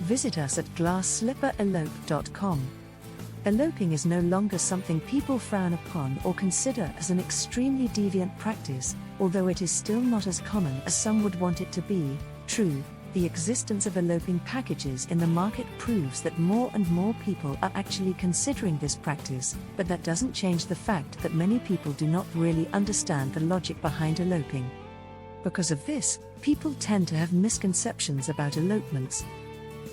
Visit us at glassslipperelope.com. Eloping is no longer something people frown upon or consider as an extremely deviant practice, although it is still not as common as some would want it to be. True, the existence of eloping packages in the market proves that more and more people are actually considering this practice, but that doesn't change the fact that many people do not really understand the logic behind eloping. Because of this, people tend to have misconceptions about elopements.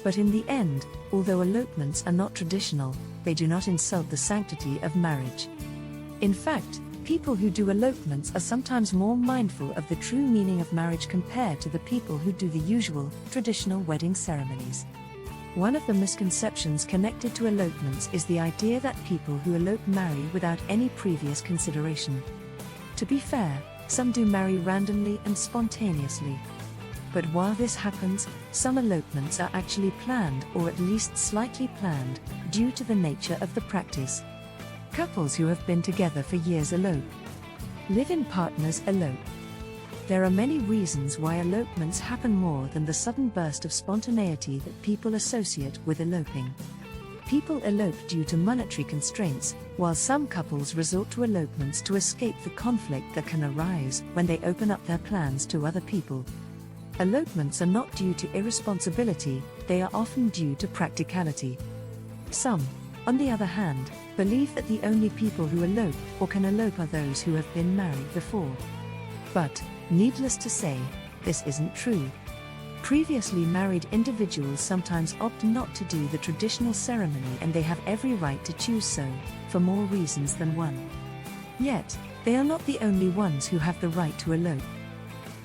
But in the end, although elopements are not traditional, they do not insult the sanctity of marriage. In fact, people who do elopements are sometimes more mindful of the true meaning of marriage compared to the people who do the usual, traditional wedding ceremonies. One of the misconceptions connected to elopements is the idea that people who elope marry without any previous consideration. To be fair, some do marry randomly and spontaneously. But while this happens, some elopements are actually planned or at least slightly planned, due to the nature of the practice. Couples who have been together for years elope. Live-in partners elope. There are many reasons why elopements happen more than the sudden burst of spontaneity that people associate with eloping. People elope due to monetary constraints, while some couples resort to elopements to escape the conflict that can arise when they open up their plans to other people. Elopements are not due to irresponsibility, they are often due to practicality. Some, on the other hand, believe that the only people who elope or can elope are those who have been married before. But, needless to say, this isn't true. Previously married individuals sometimes opt not to do the traditional ceremony, and they have every right to choose so, for more reasons than one. Yet, they are not the only ones who have the right to elope.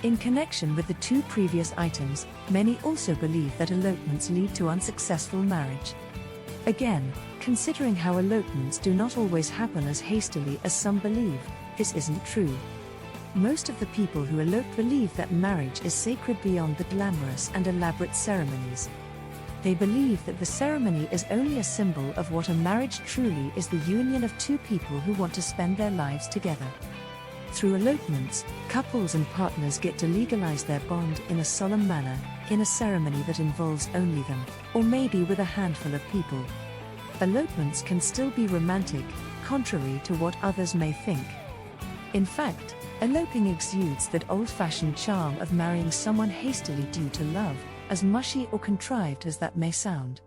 In connection with the two previous items, many also believe that elopements lead to unsuccessful marriage. Again, considering how elopements do not always happen as hastily as some believe, this isn't true. Most of the people who elope believe that marriage is sacred beyond the glamorous and elaborate ceremonies. They believe that the ceremony is only a symbol of what a marriage truly is: the union of two people who want to spend their lives together. Through elopements, couples and partners get to legalize their bond in a solemn manner, in a ceremony that involves only them, or maybe with a handful of people. Elopements can still be romantic, contrary to what others may think. In fact, eloping exudes that old-fashioned charm of marrying someone hastily due to love, as mushy or contrived as that may sound.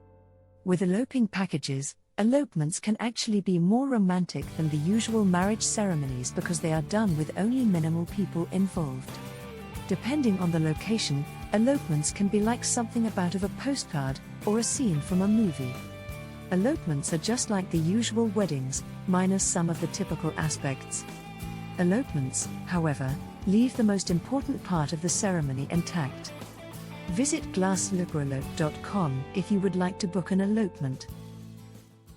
With eloping packages, elopements can actually be more romantic than the usual marriage ceremonies because they are done with only minimal people involved. Depending on the location, elopements can be like something out of a postcard or a scene from a movie. Elopements are just like the usual weddings, minus some of the typical aspects. Elopements, however, leave the most important part of the ceremony intact. Visit glassslipperelope.com if you would like to book an elopement.